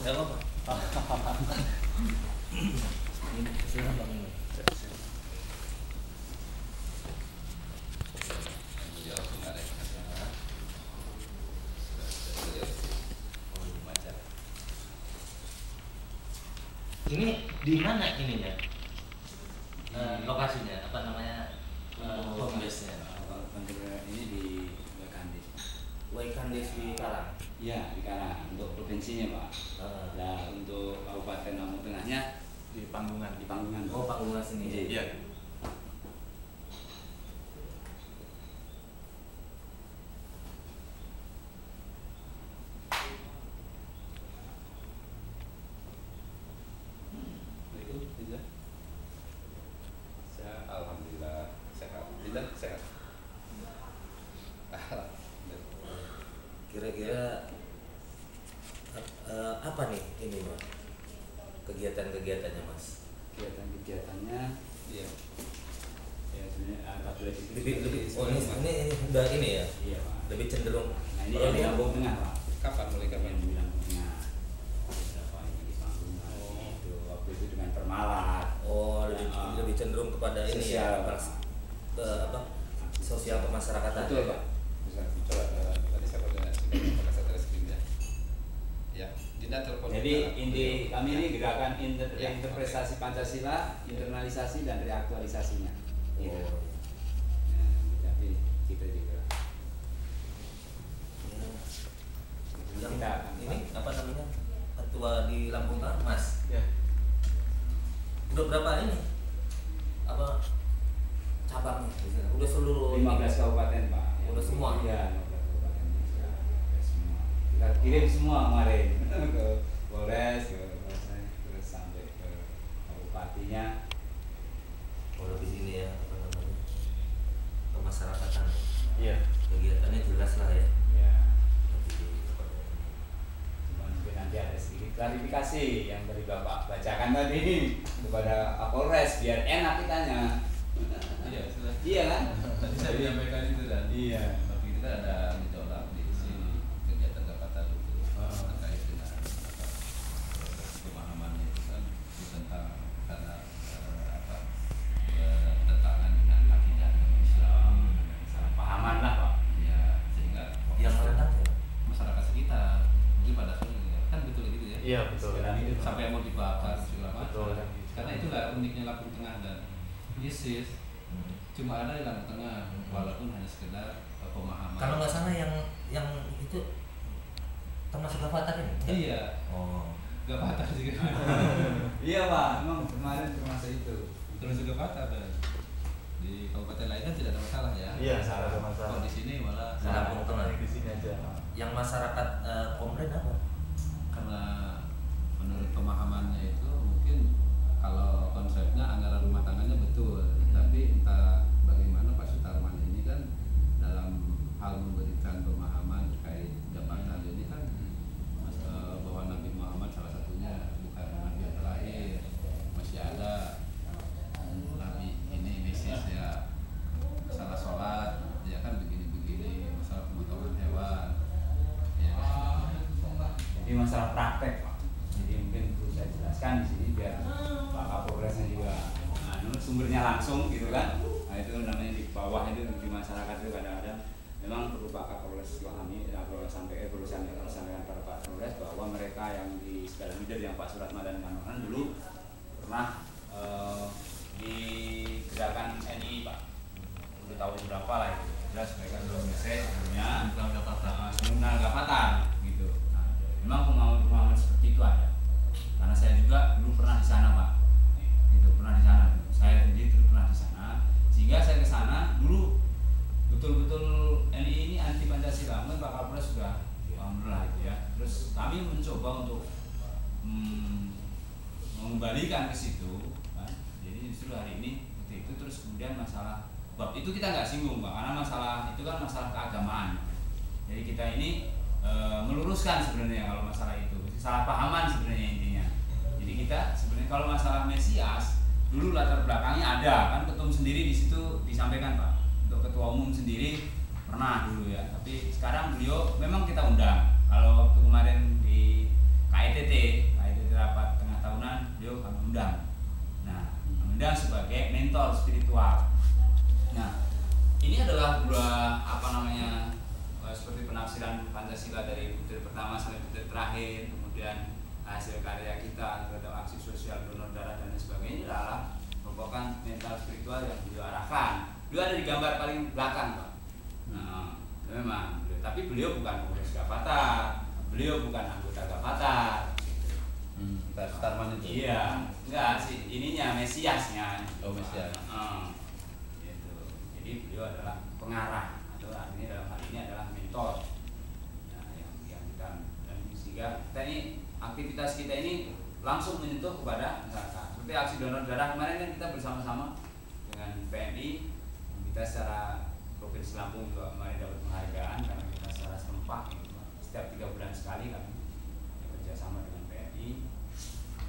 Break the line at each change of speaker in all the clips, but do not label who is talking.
Nggak apa-apa. Ini silakan Bang Iman. Ini di mana ininya? Lokasinya apa namanya? Home base-nya.
Ini di Wekandis.
Wekandis di Karang.
Iya, di Karang untuk provinsinya, Pak. Nah, untuk Kabupaten Lampung Tengahnya
di Panggungan.
di Panggungan.
Oh, Panggungan sini.
Iya.
Alhamdulillah sehat. Tidak sehat.
Kira-kira apa nih ini Mas? Kegiatan-kegiatannya Mas?
Kegiatan-kegiatannya
Iya.
ya sebenarnya apabila itu
Lebih ini udah ini ya?
iya, Pak.
Lebih cenderung.
Nah, ini yang di Lampung Tengah, Pak.
Kapan mulai kapan?
Yang di Lampung Tengah. Beberapa ini di Panggungan. Itu waktu itu dengan Permalat.
Oh, lebih cenderung kepada ini
Sosial,
ya,
Pak.
apa? Sosial kemasyarakatan.
Betul, Pak.
Bisa coba tadi saya koordinasikan dengan Kasat Reskrim ya. Ya, Dinda telepon.
Jadi inti kami ini gerakan
Ya,
interpretasi Pancasila, internalisasi dan reaktualisasinya. Gitu.
Oh.
Nah, tapi kita juga
Yang
kita
ini apa namanya? Ketua di Lampung Tengah, Mas.
Ya.
Udah berapa ini? Apa cabangnya? Udah seluruh
15 kabupaten, Pak.
Udah semua?
Iya, 15 kabupaten sudah semua. Kita kirim semua kemarin ke Polres, ke Polres, terus sampai ke kabupatinya.
kalau di sini ya apa namanya? Kemasyarakatan.
Iya.
Kegiatannya jelas lah ya.
Ya,
Tapi
cuma mungkin nanti ada sedikit klarifikasi yang dari Bapak bacakan tadi kepada Kapolres biar enak kitanya.
Iya, sudah.
Iya kan?
Tadi saya menyampaikan itu dan
Iya.
tapi kita ada ditolak di sini kegiatan Kapata itu terkait dengan pemahamannya itu kan itu tentang karena bertentangan dengan akidah Islam.
Salah pahaman lah, Pak.
Ya, sehingga
yang menentang ya?
masyarakat sekitar mungkin pada akhirnya kan betul gitu ya.
Iya, betul.
Sekarang itu
Sampai mau dibakar segala
Betul.
macam. Karena itulah uniknya Lampung Tengah dan ISIS cuma ada di Lampung Tengah walaupun hanya sekedar pemahaman.
Kalau nggak salah yang itu termasuk Avatar ini? Nggak?
Iya,
Oh.
gak patah juga.
Iya, Pak. Memang kemarin termasuk itu.
Terus juga patah dan di kabupaten lain kan tidak ada masalah ya.
Iya, salah ada
Kalau
masalah.
di sini malah
Di Lampung Tengah.
Di sini aja.
Yang masyarakat komplain apa?
karena menurut pemahamannya itu mungkin kalau konsepnya anggaran rumah tangganya betul, tapi entah bagaimana Pak Sutarman ini kan dalam hal memberikan pemahaman terkait jabatan ini kan bahwa Nabi Muhammad salah satunya bukan Nabi yang terakhir, masih ada Nabi ini Mesias ya, salah sholat ya kan begini-begini, masalah pemotongan hewan ya.
Jadi masalah praktek, Pak. Jadi mungkin perlu saya jelaskan di sini biar Pak Kapolresnya juga sumbernya langsung gitu kan. Nah, itu namanya di bawah itu di masyarakat itu kadang-kadang memang perlu Pak Kapolres pahami perlu sampaikan pada Pak Kapolres bahwa mereka yang di segala leader yang Pak Suratma dan kawan-kawan dulu pernah di gerakan NI, Pak. Udah tahun berapa lah itu. Jelas mereka sudah selesai sebelumnya sebelum Gapatan gitu. Nah, memang pemahaman seperti itu ada. Karena saya juga dulu pernah di sana, Pak. Gitu, pernah di sana. Saya sendiri dulu pernah di sana. Sehingga saya ke sana dulu betul-betul NI ini anti Pancasila. Mungkin Pak Kapolres sudah alhamdulillah itu ya. Terus kami mencoba untuk mengembalikan ke situ, kan? Jadi justru hari ini seperti itu. Terus kemudian masalah bab itu kita nggak singgung, Pak, karena masalah itu kan masalah keagamaan. Jadi kita ini meluruskan sebenarnya kalau masalah itu salah pahaman sebenarnya intinya. Jadi kita sebenarnya kalau masalah Mesias dulu latar belakangnya ada kan, ketum sendiri di situ disampaikan, Pak. Untuk ketua umum sendiri pernah dulu ya, tapi sekarang beliau memang kita undang. Kalau waktu kemarin di KITT rapat tengah tahunan, beliau kami undang. Nah, mengundang sebagai mentor spiritual. Nah, ini adalah dua seperti penafsiran Pancasila dari butir pertama sampai butir terakhir, kemudian hasil karya kita terhadap aksi sosial donor darah dan lain sebagainya. Ini adalah merupakan mental spiritual yang beliau arahkan. Beliau ada di gambar paling belakang, Pak. Nah, memang beliau, tapi beliau bukan pengurus Gavatar, beliau bukan anggota Gavatar.
Starman itu?
Iya, enggak sih, ininya Mesiasnya.
Oh, Mesias.
Gitu. Jadi beliau adalah pengarah, atau artinya dalam hal ini adalah mentor. Nah, yang kita, dan sehingga kita ini, aktivitas kita ini langsung menyentuh kepada masyarakat. Seperti aksi donor darah kemarin kan kita bersama-sama dengan PMI, kita secara Provinsi Lampung juga kemarin dapat penghargaan karena kita secara serempak gitu. Setiap 3 bulan sekali kami bekerjasama dengan PMI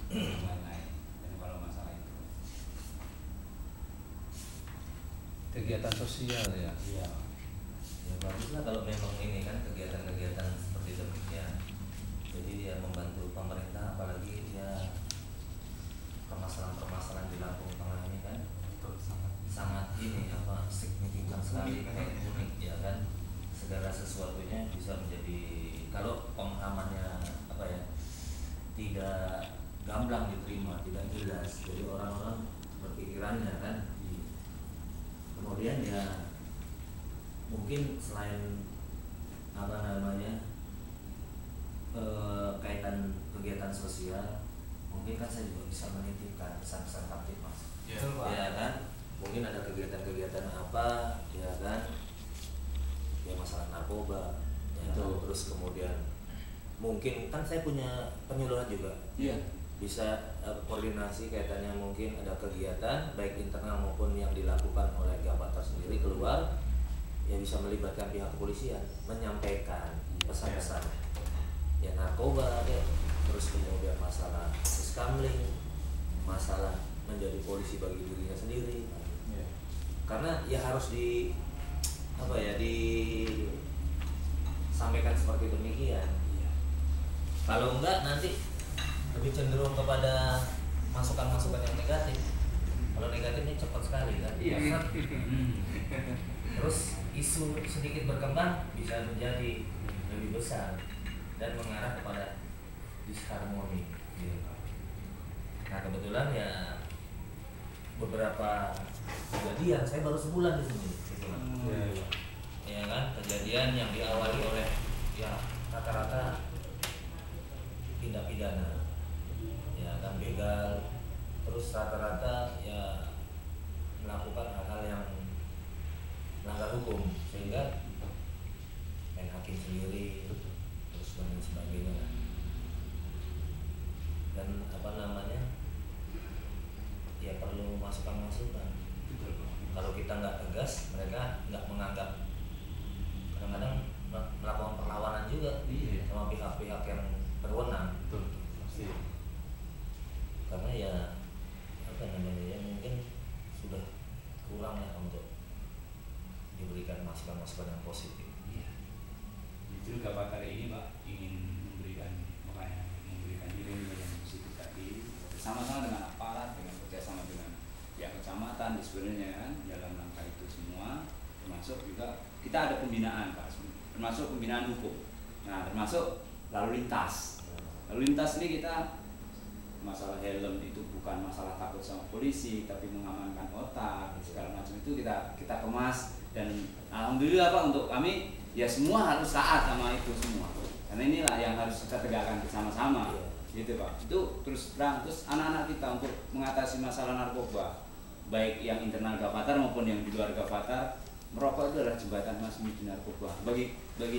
dan lain-lain. Dan kalau masalah itu
Kegiatan sosial ya.
Iya. Ya baguslah kalau memang ini kan kegiatan-kegiatan seperti demikian. Jadi dia membantu pemerintah, apalagi dia permasalahan-permasalahan di Lampung Tengah ini kan sangat ini signifikan sekali, unik ya kan. Segala sesuatunya bisa menjadi, kalau pemahamannya tidak gamblang diterima, tidak jelas, jadi orang-orang berpikirannya kan. Kemudian ya mungkin selain kaitan kegiatan sosial, mungkin kan saya juga bisa menitipkan pesan-pesan taktik, Mas. Ya kan, mungkin ada kegiatan-kegiatan apa, ya kan, ya masalah narkoba, ya kan? Terus kemudian mungkin kan saya punya penyuluhan juga.
Iya.
Bisa koordinasi kaitannya, mungkin ada kegiatan baik internal maupun yang dilakukan oleh Gavatar sendiri keluar, ya bisa melibatkan pihak kepolisian, menyampaikan pesan-pesan ya narkoba ya, terus kemudian masalah skamling, masalah menjadi polisi bagi dirinya sendiri. Karena ya harus disampaikan seperti demikian. Kalau enggak nanti lebih cenderung kepada masukan-masukan yang negatif. Kalau negatifnya cepat sekali kan.
Iya.
Terus isu sedikit berkembang bisa menjadi lebih besar dan mengarah kepada disharmoni. Nah kebetulan ya beberapa kejadian, saya baru sebulan di sini, ya kan, kejadian yang diawali oleh ya rata-rata tindak pidana, ya kan, begal, terus rata-rata ya melakukan hal-hal yang melanggar hukum, sehingga main hakim sendiri terus dan sebagainya. Dan ya perlu masukan-masukan. Kalau kita nggak tegas, mereka nggak menganggap, kadang-kadang melakukan perlawanan juga sama pihak-pihak yang berwenang. Karena ya mungkin sudah kurang ya untuk diberikan masukan-masukan yang positif.
Justru Gavatar ini Pak ingin memberikan diri yang positif tadi, bersama-sama dengan aparat, dengan kerjasama dengan pihak kecamatan sebenarnya kan, dalam rangka itu semua, termasuk juga kita ada pembinaan Pak, termasuk pembinaan hukum. Nah termasuk lalu lintas. Lalu lintas ini kita masalah helm itu bukan masalah takut sama polisi, tapi mengamankan otak segala macam itu kita kemas, dan alhamdulillah Pak untuk kami ya semua harus taat sama itu semua, karena inilah yang harus kita tegakkan bersama-sama gitu Pak. Itu terus anak-anak kita untuk mengatasi masalah narkoba, baik yang internal Gavatar maupun yang di luar Gavatar, merokok itu adalah jembatan Mas menuju narkoba. Bagi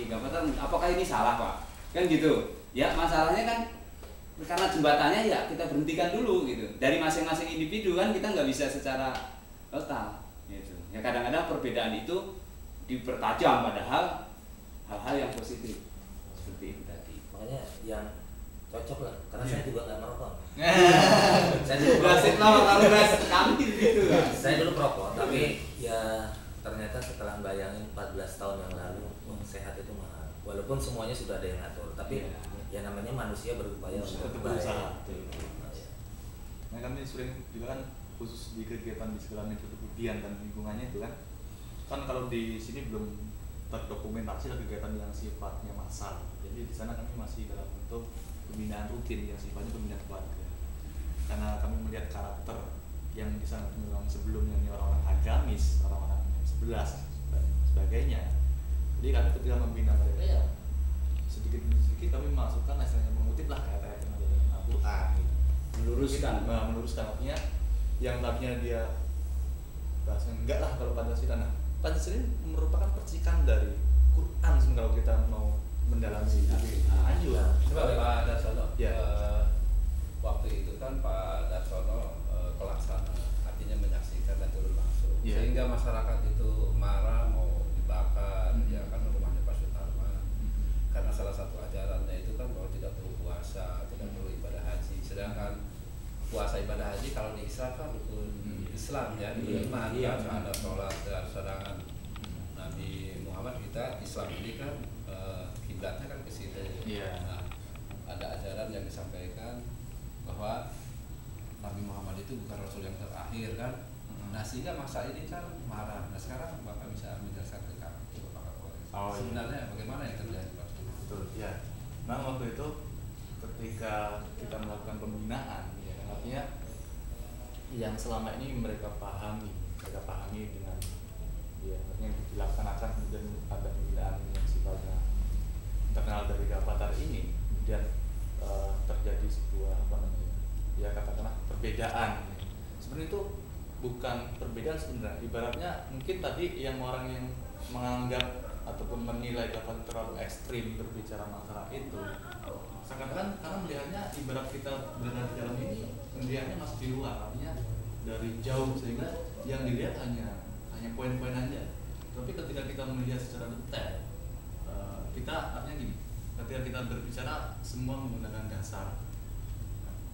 Gavatar, apakah ini salah Pak? Kan gitu ya, masalahnya kan karena jembatannya ya kita berhentikan dulu gitu. Dari masing-masing individu kan kita nggak bisa secara total gitu. Ya kadang-kadang perbedaan itu dipertajam padahal hal-hal yang positif seperti itu tadi.
Makanya yang cocok lah, karena saya juga nggak merokok.
Saya dulu kami gitu.
Saya dulu perokok, tapi ya ternyata setelah bayangin 14 tahun yang lalu, sehat itu mahal. Walaupun semuanya sudah ada yang ngatur, tapi ya namanya manusia berupaya untuk
berusaha.
baik.
Nah kami sering juga kan khusus di kegiatan di sekolah kemudian dan lingkungannya itu kan kalau di sini belum terdokumentasi kegiatan yang sifatnya massal. Jadi di sana kami masih dalam bentuk pembinaan rutin yang sifatnya pembinaan keluarga. Karena kami melihat karakter yang di sana memang sebelumnya ini orang-orang agamis, orang-orang yang 11 dan sebagainya. Jadi kami ketika membina mereka ya sedikit demi sedikit kami masukkan istilahnya mengutip lah kata-kata yang ada dalam Al-Quran gitu. Meluruskan artinya yang tadinya dia bahasa enggak lah kalau Pancasila. Nah, Pancasila ini merupakan percikan dari Quran sebenarnya kalau kita mau mendalami lanjut.
Coba Pak Darsono,
Ya.
waktu itu kan Pak Darsono pelaksana, artinya menyaksikan dan turun langsung, sehingga masyarakat itu marah mau dibakar, ya kan rumahnya Pak Sutarman, karena salah satu ajarannya itu kan bahwa tidak perlu puasa, tidak perlu ibadah haji, sedangkan puasa ibadah haji kalau di Islam kan rukun Islam ya, iman kan ada sholat, dan sedangkan Nabi Muhammad kita Islam ini kan kiblatnya kan ke situ. Nah, ada ajaran yang disampaikan bahwa Nabi Muhammad itu bukan Rasul yang terakhir kan. Nah sehingga masa ini kan marah. Nah sekarang Bapak bisa menjelaskan ke kami, Bapak Kapolres. Sebenarnya bagaimana yang terjadi Pak?
Betul, ya. Nah waktu itu ketika kita melakukan pembinaan, ya, artinya yang selama ini mereka pahami dengan ya yang dilaksanakan, kemudian ada pembinaan yang sifatnya internal dari Gavatar ini, kemudian terjadi sebuah ya katakanlah perbedaan. Sebenarnya itu bukan perbedaan sebenarnya, ibaratnya mungkin tadi yang orang yang menganggap ataupun menilai Gavatar terlalu ekstrim berbicara masalah itu, seakan-akan karena melihatnya ibarat kita berada di dalam ini, melihatnya masih di luar, artinya dari jauh, sehingga yang dilihat hanya poin-poin aja. Tapi ketika kita melihat secara detail, kita artinya gini, ketika kita berbicara semua menggunakan dasar,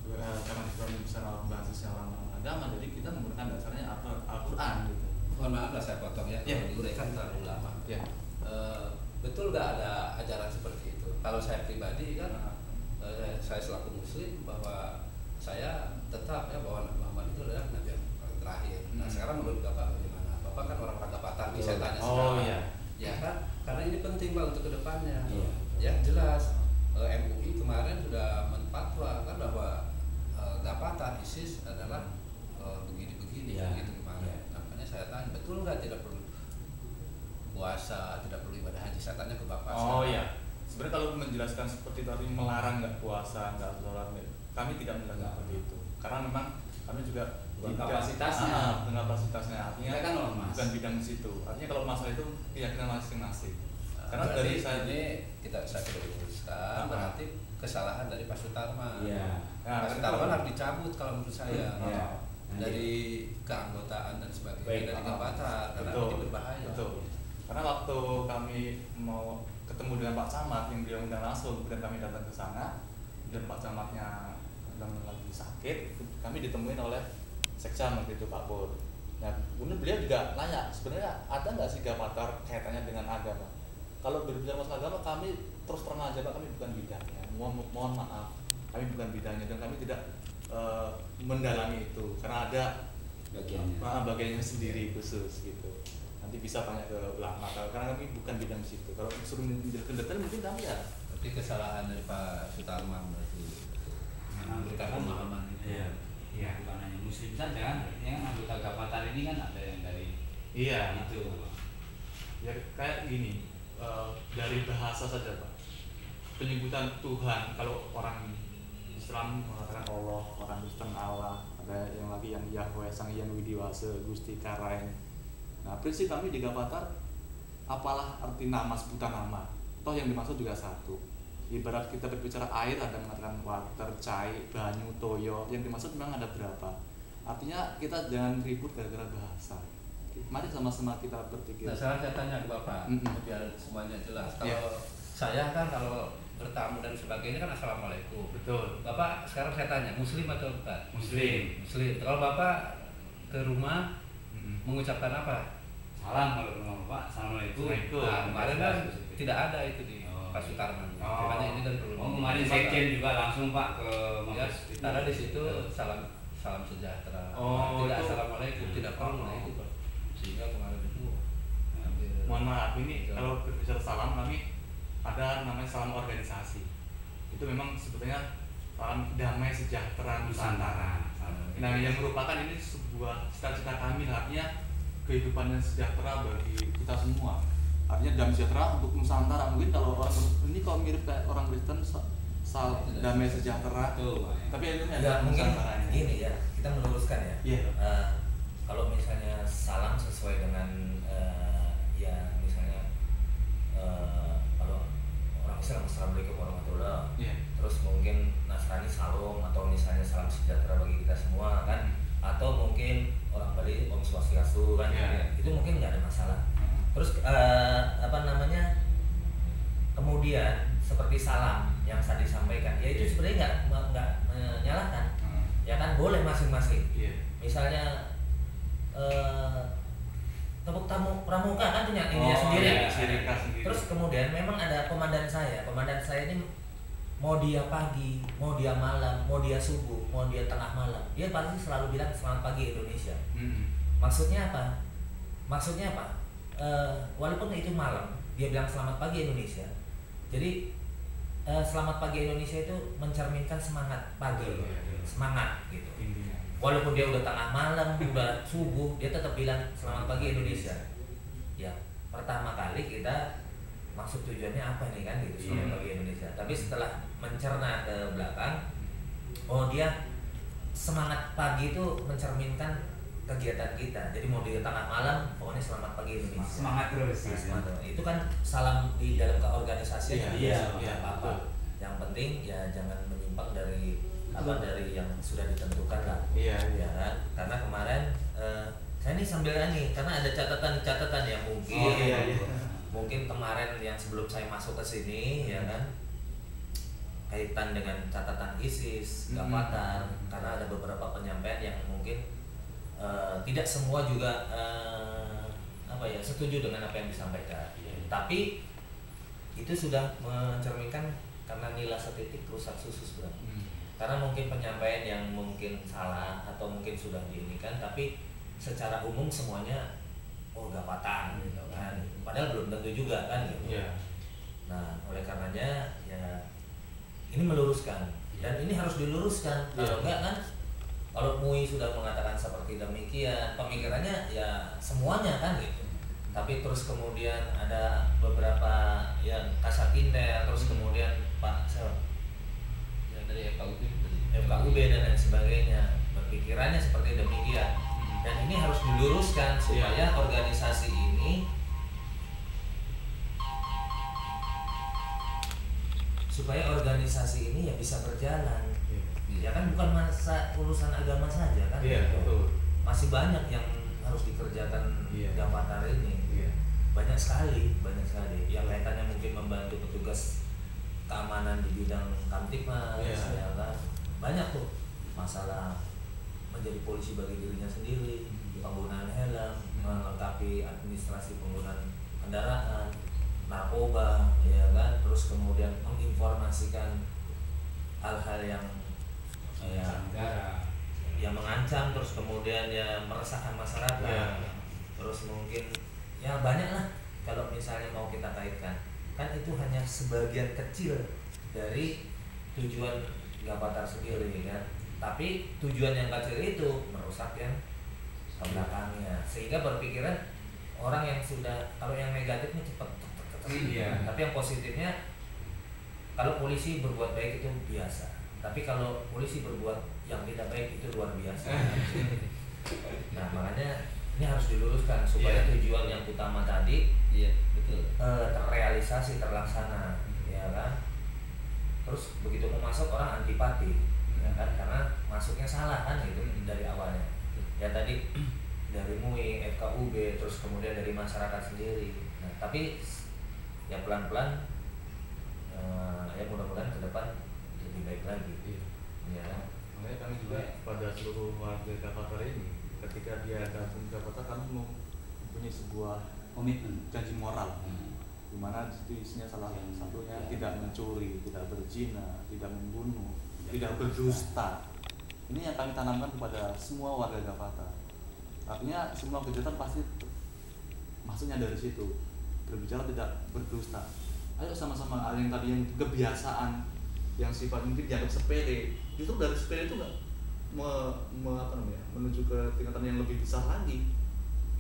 karena kita berbicara basisnya orang agama, jadi kita menggunakan dasarnya Al-Quran gitu.
Mohon maaf lah saya potong ya, kalau diuraikan terlalu lama. Betul nggak ada ajaran seperti itu? Kalau saya pribadi kan, saya selaku Muslim bahwa saya tetap ya bahwa Nabi Muhammad itu adalah Nabi yang paling terakhir. Nah sekarang menurut Bapak bagaimana? Bapak kan orang Gavatar, saya tanya sekarang. Ya kan, karena ini penting Pak untuk kedepannya. Ya jelas, MUI kemarin sudah menfatwa kan bahwa Gavatar ISIS adalah begini-begini gitu kemarin. Makanya saya tanya, betul nggak tidak perlu puasa, tidak perlu ibadah haji? Saya tanya ke Bapak.
Sebenarnya kalau menjelaskan seperti tadi melarang nggak puasa, nggak sholat, kami tidak menjelaskan seperti itu. Karena memang kami juga dengan kapasitasnya, artinya
kan
bukan bidang situ. Artinya kalau masalah itu keyakinan masing-masing. Karena
berarti
dari saya
ini saya perlu luruskan, berarti kesalahan dari Pak Sutarman. Pak Sutarman harus dicabut kalau menurut saya. Dari keanggotaan dan sebagainya dari Gavatar, karena ini berbahaya.
Karena waktu kami mau ketemu dengan Pak Camat yang beliau undang langsung, kemudian kami datang ke sana, dan Pak Camatnya sedang lagi sakit, kami ditemuin oleh Sekcam waktu itu Pak Pur. Nah, kemudian beliau juga nanya, sebenarnya ada nggak sih Gavatar kaitannya dengan agama? Kalau berbicara masalah agama, kami terus terang aja Pak, kami bukan bidangnya. Mohon maaf, kami bukan bidangnya dan kami tidak mendalami itu, karena ada bagiannya sendiri khusus gitu. Nanti bisa tanya ke ulama, karena kami bukan bidang situ. Kalau suruh menjelaskan detail mungkin kami ya.
Berarti kesalahan dari Pak Sutarman berarti memberikan pemahaman itu.
Iya, bukan hanya Muslim saja kan, yang anggota Gavatar ini kan ada yang dari itu.
Ya kayak gini, dari bahasa saja Pak. Penyebutan Tuhan, kalau orang Islam mengatakan Allah, orang Kristen Allah, ada yang lagi yang Yahweh, Sang Hyang Widiwasa, Gusti Karaeng. Nah prinsip kami di Gavatar, apalah arti nama, sebutan nama, toh yang dimaksud juga satu. Ibarat kita berbicara air, ada yang mengatakan water, cai, banyu, toyo, yang dimaksud memang ada berapa. Artinya kita jangan ribut gara-gara bahasa. Mari sama-sama kita berpikir.
Nah sekarang saya tanya ke Bapak, biar semuanya jelas. Kalau saya kan kalau bertamu dan sebagainya kan assalamualaikum.
Betul.
Bapak sekarang saya tanya, Muslim atau bukan?
Muslim.
Kalau Bapak ke rumah mengucapkan apa?
salam kalau ke rumah Bapak, assalamualaikum.
Waalaikumsalam.
Kemarin kan tidak ada itu di Pak Sutarman. Makanya ini kan perlu.
Kemarin sekjen juga langsung Pak ke
Ya, karena di situ salam sejahtera. Tidak
itu.
assalamualaikum, tidak perlu itu Pak. Sehingga kemarin itu hampir.
Mohon maaf, ini kalau berbicara salam kami ada namanya salam organisasi. Itu memang sebetulnya salam damai sejahtera Nusantara. Nah, yang merupakan ini sebuah cita-cita kami, artinya kehidupan yang sejahtera bagi kita semua. Artinya damai sejahtera untuk Nusantara. Mungkin kalau orang ini kalau mirip kayak orang Kristen damai sejahtera.
Tuh,
Tapi ini
Ya,
ada
mungkin
Nusantaranya.
gini ya, kita meluruskan ya.
Iya.
Kalau misalnya salam sesuai dengan ya misalnya kalau orang Islam assalamualaikum warahmatullah.
Iya.
Terus mungkin Nasrani salam atau misalnya salam sejahtera bagi kita semua kan, atau mungkin orang Bali Om Swastiastu kan,
Iya.
itu mungkin nggak ada masalah. Terus apa namanya, kemudian seperti salam yang tadi disampaikan, ya itu sebenarnya nggak menyalahkan, ya kan, boleh masing-masing.
Iya.
Misalnya tepuk tamu pramuka kan punya ininya sendiri.
Iya, ciri khas sendiri.
Terus kemudian memang ada komandan saya ini mau dia pagi, mau dia malam, mau dia subuh, mau dia tengah malam, dia pasti selalu bilang selamat pagi Indonesia. Maksudnya apa? Walaupun itu malam, dia bilang selamat pagi Indonesia. Jadi selamat pagi Indonesia itu mencerminkan semangat pagi, semangat gitu.
Intinya.
Walaupun dia udah tengah malam, udah subuh, dia tetap bilang selamat pagi Indonesia. Ya, pertama kali kita maksud tujuannya apa nih kan gitu, selamat pagi Indonesia. Tapi setelah mencerna ke belakang, oh dia semangat pagi itu mencerminkan kegiatan kita. Jadi mau di tengah malam, pokoknya selamat pagi Indonesia.
Semangat terus.
Nah, semangat. Itu kan salam di dalam keorganisasian.
Iya,
apa-apa. Yang penting ya jangan menyimpang dari yang sudah ditentukan lah.
Iya.
Ya kan? Karena kemarin saya ini sambil nih karena ada catatan ya mungkin.
Iya.
Mungkin kemarin yang sebelum saya masuk ke sini ya kan, kaitan dengan catatan ISIS, Gavatar, karena ada beberapa penyampaian yang mungkin tidak semua juga setuju dengan apa yang disampaikan. Tapi itu sudah mencerminkan karena nilai setitik rusak susus bro. Karena mungkin penyampaian yang mungkin salah atau mungkin sudah diinikan, tapi secara umum semuanya Gavatar gitu kan. Padahal belum tentu juga kan gitu.
Iya.
Nah, oleh karenanya ya ini meluruskan dan ini harus diluruskan. Kalau enggak kan, kalau MUI sudah mengatakan seperti demikian, pemikirannya ya semuanya kan gitu. Tapi terus kemudian ada beberapa yang Kasatindel, terus kemudian Pak
Ya, dari
FKUB dan lain sebagainya berpikirannya seperti demikian. Dan ini harus diluruskan supaya organisasi ini ya bisa berjalan. Ya kan bukan urusan agama saja kan.
Iya, betul.
Masih banyak yang harus dikerjakan Gavatar ini.
Iya.
Banyak sekali. Yang kaitannya mungkin membantu petugas keamanan di bidang Kamtipmas, ya kan. Banyak tuh masalah menjadi polisi bagi dirinya sendiri, penggunaan helm, melengkapi administrasi penggunaan kendaraan, narkoba, ya kan, terus kemudian menginformasikan hal-hal yang mengancam, terus kemudian ya meresahkan masyarakat, terus mungkin ya banyak lah kalau misalnya mau kita kaitkan, kan itu hanya sebagian kecil dari tujuan Gavatar sendiri kan. Tapi tujuan yang kecil itu merusak yang ke belakangnya, sehingga berpikiran orang yang sudah, kalau yang negatifnya cepat. Tapi yang positifnya, kalau polisi berbuat baik itu biasa, tapi kalau polisi berbuat yang tidak baik itu luar biasa. Nah makanya ini harus diluruskan supaya tujuan yang utama tadi terrealisasi, terlaksana, ya kan. Terus begitu mau masuk orang antipati, ya kan, karena masuknya salah kan gitu dari awalnya. Ya tadi dari MUI, FKUB, terus kemudian dari masyarakat sendiri. Nah, tapi ya pelan-pelan ya mudah-mudahan ke depan lebih baik lagi. Ya.
Makanya kami juga pada seluruh warga Gavatar ini, ketika dia gabung Gavatar, kami mau punya sebuah
komitmen.
janji moral, di mana itu isinya salah satunya tidak mencuri, tidak berzina, tidak membunuh, tidak berdusta. Ini yang kami tanamkan kepada semua warga Gavatar. Artinya semua kejahatan pasti maksudnya dari situ. Berbicara tidak berdusta. Ayo sama-sama yang tadi yang kebiasaan yang sifat mungkin dianggap sepele, justru dari sepele itu nggak menuju ke tingkatan yang lebih besar lagi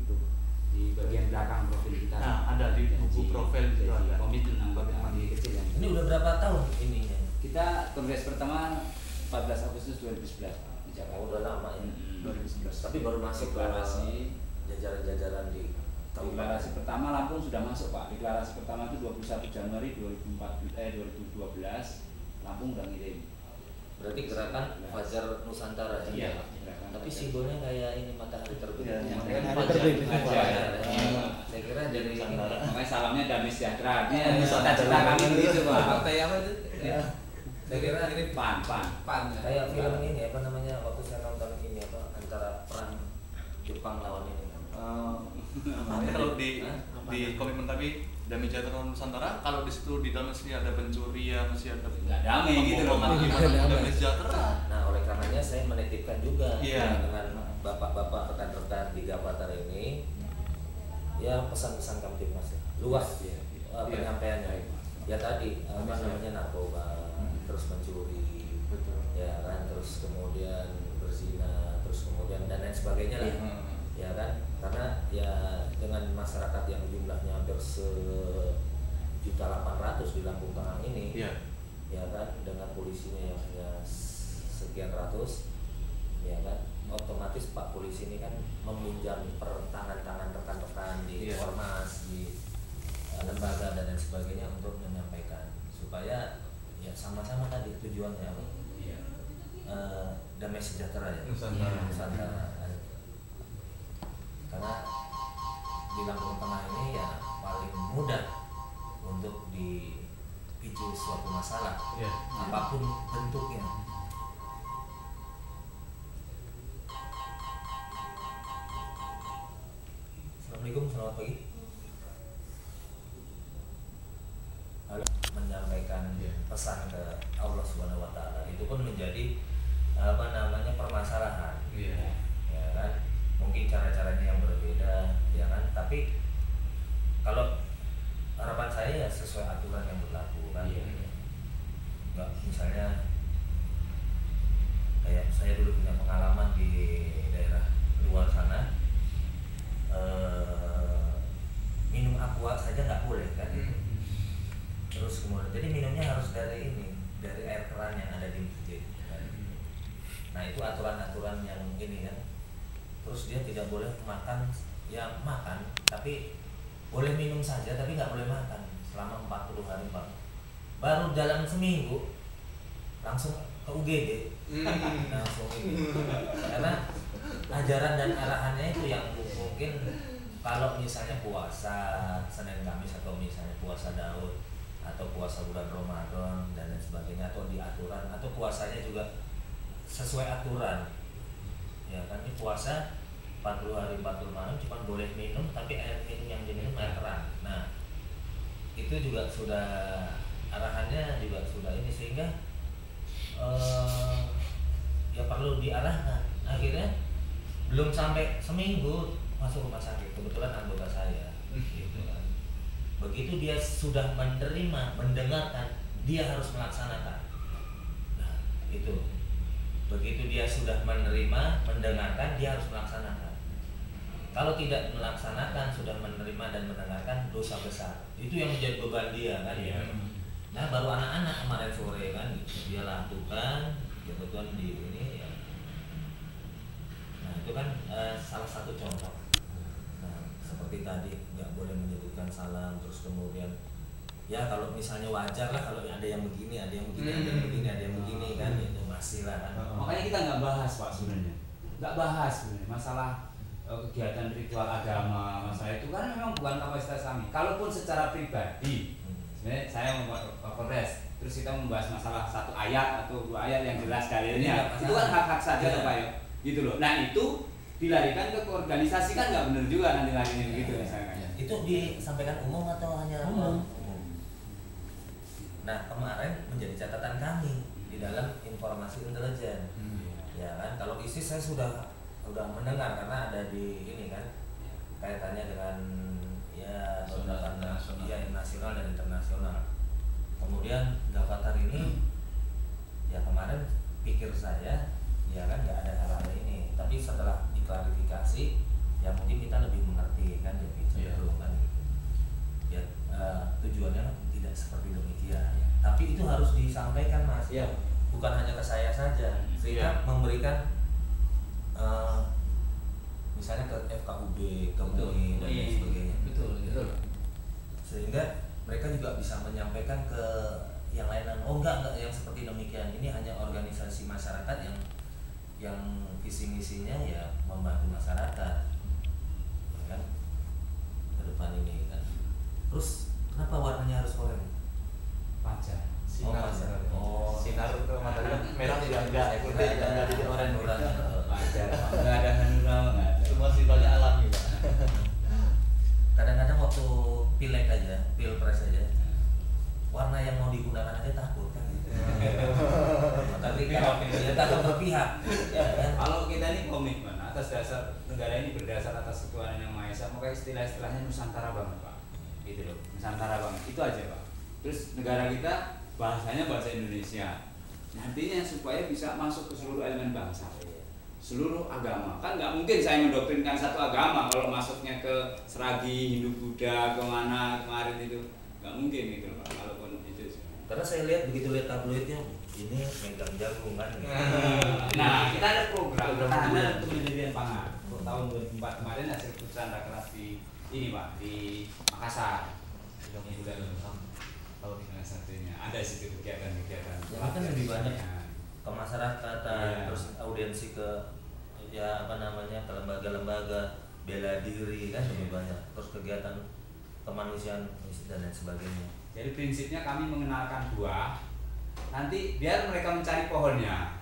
gitu.
Di bagian belakang profil kita.
Nah, ada di buku profil itu ada.
Komitmen anggota kecil yang.
Ini udah berapa tahun ininya?
Kita kongres pertama 14 Agustus 2011 di Jakarta.
Oh, udah lama ya.
2011.
Tapi baru masuk ke
deklarasi
jajaran-jajaran di
deklarasi pertama Lampung sudah masuk Pak. Deklarasi pertama itu 21 Januari 2012 Lampung udah ngirim.
Berarti gerakan Fajar Nusantara ya?
Iya.
Tapi simbolnya kayak ini matahari terbit.
Iya,
Yang
matahari
Fajar.
terbit.
Fajar.
Iya.
Saya kira dari
Nusantara.
Makanya salamnya damai sejahtera.
Iya,
Cita-cita kami begitu Pak.
Partai apa itu?
Ya. Saya kira
ini
Pan.
pan.
kayak film ini apa namanya waktu saya nonton ini apa antara perang Jepang lawan ini.
Makanya kalau di
Hah?
komitmen kami Damai Sejahtera Nusantara, kalau di situ di dalam sini ada pencurian, masih ada
Nggak damai gitu loh,
pembohongan,
Pak.
gimana Damai Sejahtera?
Nah, oleh karenanya saya menitipkan juga
Iya.
dengan bapak-bapak rekan-rekan di Gavatar ini, ya pesan-pesan Kamtibmas luas
Iya.
penyampaiannya. Ya tadi apa namanya narkoba, terus mencuri,
Betul.
ya kan, terus kemudian berzina, terus kemudian dan lain sebagainya lah.
Iya.
Ya kan, karena ya dengan masyarakat yang jumlahnya hampir 1.800.000 di Lampung Tengah ini,
Iya.
ya kan, dengan polisinya yang hanya sekian ratus, ya kan, otomatis Pak Polisi ini kan meminjam tangan-tangan rekan-rekan di
Iya.
ormas, di lembaga dan lain sebagainya untuk menyampaikan supaya ya sama-sama tadi tujuannya apa?
Iya.
Damai sejahtera ya,
Nusantara.
Nusantara. Karena di Lampung Tengah ini ya paling mudah untuk dipicu suatu masalah
Iya.
apapun bentuknya. Assalamualaikum, selamat pagi. Halo, menyampaikan
Iya.
pesan ke Allah Subhanahu wa taala itu pun menjadi apa namanya permasalahan.
Iya.
Ya kan? Mungkin cara-caranya yang berbeda, ya kan? Tapi kalau harapan saya ya sesuai aturan yang berlaku kan.
Iya.
Nggak, misalnya kayak saya dulu punya pengalaman di daerah luar sana, minum aqua saja nggak boleh kan. Terus kemudian jadi minumnya harus dari air keran yang ada di masjid kan? Nah itu aturan-aturan yang ini kan. Terus dia tidak boleh makan, ya makan tapi boleh minum saja tapi nggak boleh makan selama 40 hari Pak. Baru dalam seminggu langsung ke UGD. Langsung itu. Karena ajaran dan arahannya itu yang mungkin kalau misalnya puasa Senin Kamis atau misalnya puasa Daud atau puasa bulan Ramadan dan lain sebagainya atau di aturan atau puasanya juga sesuai aturan. Ya kan ini puasa 40 hari 40 malam cuma boleh minum tapi air minum yang diminum air keran. Nah itu juga sudah arahannya juga sudah ini sehingga ya perlu diarahkan. Akhirnya belum sampai seminggu masuk rumah sakit, kebetulan anggota saya gitu kan. Begitu dia sudah menerima, mendengarkan, dia harus melaksanakan. Nah itu begitu dia sudah menerima, mendengarkan, dia harus melaksanakan. Kalau tidak melaksanakan, sudah menerima dan mendengarkan, dosa besar. Itu yang menjadi beban dia kan ya. Nah baru anak-anak kemarin sore kan gitu. Dia lakukan, kebetulan di ini ya. Nah itu kan salah satu contoh. Nah seperti tadi nggak boleh menyebutkan salam, terus kemudian ya kalau misalnya wajar lah kalau ada yang begini, ada yang begini, ada yang begini, ada yang begini kan itu masih lah kan.
Makanya kita nggak bahas Pak sebenarnya, nggak bahas sebenarnya masalah kegiatan ritual agama, masalah itu kan memang bukan kapasitas kami. Kalaupun secara pribadi, sebenarnya saya membuat Kapolres, terus kita membahas masalah satu ayat atau dua ayat yang jelas dalilnya, itu kan hak-hak saja Pak ya, gitu loh. Nah itu dilarikan ke organisasi kan nggak benar juga nanti larinya begitu misalkan.
Itu disampaikan umum atau hanya
Umum.
Nah, kemarin menjadi catatan kami di dalam informasi intelijen. Ya kan, kalau ISIS saya sudah mendengar karena ada di ini kan kaitannya dengan ya beberapa nasional dan internasional. Kemudian Gavatar ini ya kemarin pikir saya ya kan nggak ada hal-hal ini, tapi setelah diklarifikasi ya mungkin kita lebih mengerti kan jadi cenderung kan gitu. Ya tujuannya tidak seperti demikian. Tapi itu harus disampaikan Mas.
Iya.
Bukan hanya ke saya saja, sehingga memberikan misalnya ke FKUB, ke MUI dan lain sebagainya.
Betul.
Sehingga mereka juga bisa menyampaikan ke yang lain. Oh enggak yang seperti demikian. Ini hanya organisasi masyarakat yang visi misinya ya membantu masyarakat, ya kan? Ke depan ini kan. Terus kenapa warnanya harus oranye?
Wajar.
Sinar.
Oh,
Sinar ke matahari merah juga enggak, putih juga enggak, jadi oranye.
Wajar. Nggak ada hanura nggak ada.
Semua sifatnya alami, Pak.
Kadang-kadang waktu pilek aja, pilpres aja, warna yang mau digunakan aja takut kan. Tapi kalau dia takut berpihak. Ya, kan?
Kalau kita ini komitmen atas dasar negara ini berdasar atas ketuhanan yang maha esa, maka istilah-istilahnya Nusantara banget Pak. Gitu loh, Nusantara banget. Itu aja Pak. Terus negara kita bahasanya bahasa Indonesia. Nantinya supaya bisa masuk ke seluruh elemen bangsa, seluruh agama. Kan nggak mungkin saya mendoktrinkan satu agama kalau masuknya ke Seragi, Hindu, Buddha, kemana kemarin itu nggak mungkin gitu Pak. Kalaupun itu.
Karena saya lihat begitu lihat tabloidnya ini megang jagung kan.
Nah, kita ada program pertahanan untuk mendirikan pangan. Untuk tahun 2004 kemarin hasil keputusan rakernas di ini Pak di Makassar. Bulan tahun satunya ada situ kegiatan-kegiatan.
Ya kan lebih banyak ke masyarakat, terus audiensi ke ya apa namanya ke lembaga-lembaga bela diri kan lebih banyak. Terus kegiatan kemanusiaan dan lain sebagainya.
Jadi prinsipnya kami mengenalkan buah, nanti biar mereka mencari pohonnya,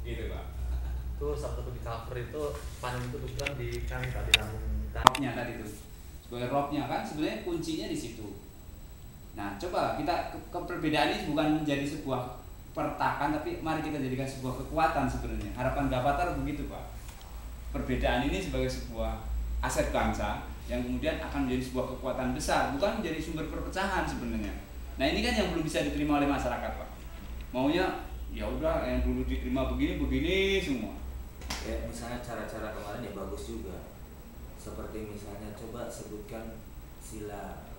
gitu Pak.
Itu salah satu di cover itu panen itu bukan di kami tak di lambung
Robnya tadi itu, sebagai robnya kan sebenarnya kuncinya di situ. Nah coba kita ke perbedaan ini bukan menjadi sebuah pertakan, tapi mari kita jadikan sebuah kekuatan sebenarnya. Harapan Gavatar begitu Pak. Perbedaan ini sebagai sebuah aset bangsa yang kemudian akan menjadi sebuah kekuatan besar, bukan menjadi sumber perpecahan sebenarnya. Nah ini kan yang belum bisa diterima oleh masyarakat Pak. Maunya ya udah yang dulu diterima begini semua.
Ya misalnya cara-cara kemarin ya bagus juga. Seperti misalnya coba sebutkan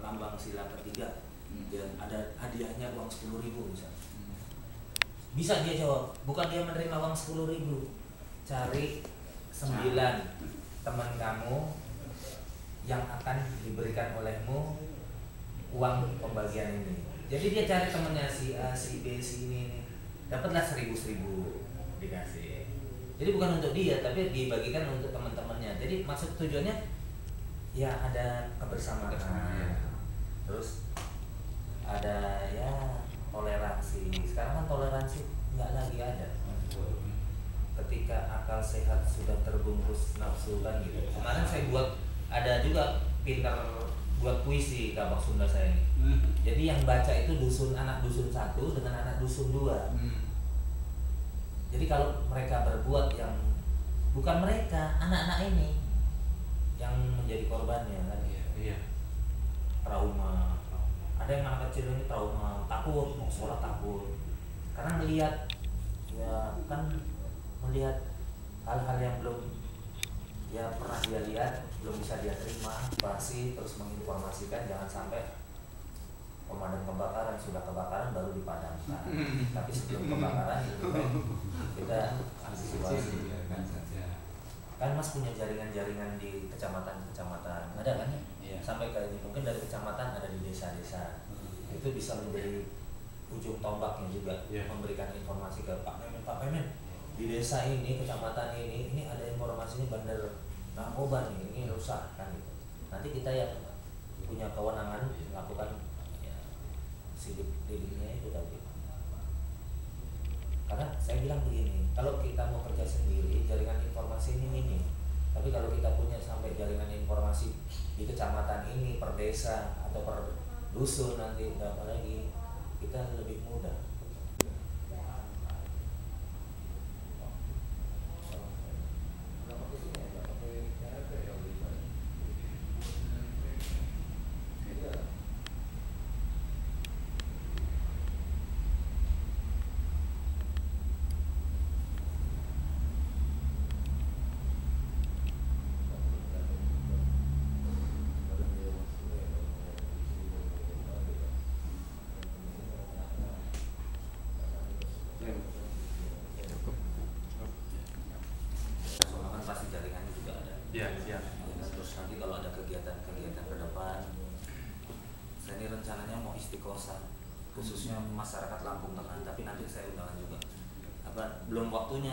lambang sila ketiga. Dan ada hadiahnya uang 10.000 misalnya. Bisa dia jawab, bukan dia menerima uang 10.000. Cari 9 teman kamu yang akan diberikan olehmu uang pembagian ini. Jadi dia cari temennya si A, si B, si ini dapatlah 1.000 dikasih. Jadi bukan untuk dia, tapi dibagikan untuk teman-temannya. Jadi maksud tujuannya ya ada kebersamaan. Terus ada ya toleransi. Sekarang kan toleransi nggak lagi ada. Ketika akal sehat sudah terbungkus nafsu kan gitu. Kemarin saya ada juga pintar buat puisi Kabak Sunda saya ini. Jadi yang baca itu anak dusun 1 dengan anak dusun 2. Jadi kalau mereka berbuat yang bukan mereka, anak-anak ini yang menjadi korbannya kan.
Iya.
Trauma. Ada yang anak kecil ini trauma, takut, mau sekolah takut. Karena melihat hal-hal yang belum ya pernah dia lihat, belum bisa dia terima, basi terus menginformasikan jangan sampai pemadam kebakaran sudah kebakaran baru dipadamkan. Tapi sebelum kebakaran itu kan kita antisipasi. Kan Mas punya jaringan-jaringan di kecamatan-kecamatan, ada kan?
Iya.
Sampai ke ini mungkin dari kecamatan ada di desa-desa. Itu bisa menjadi ujung tombaknya juga, memberikan informasi ke Pak Memen di desa ini, kecamatan ini ada informasinya bandar narkoba nih, ini rusak kan gitu. Nanti kita yang punya kewenangan melakukan ya, sidik-lidiknya itu tadi. Karena saya bilang begini, kalau kita mau kerja sendiri, jaringan informasi ini minim. Tapi kalau kita punya sampai jaringan informasi di kecamatan ini, per desa atau per dusun nanti, apalagi kita lebih mudah. Soalnya kan pasti jaringannya juga ada.
Iya, iya.
Terus nanti kalau ada kegiatan-kegiatan ke depan, saya ini rencananya mau istiqosah, khususnya masyarakat Lampung Tengah, tapi nanti saya undangan juga. Belum waktunya.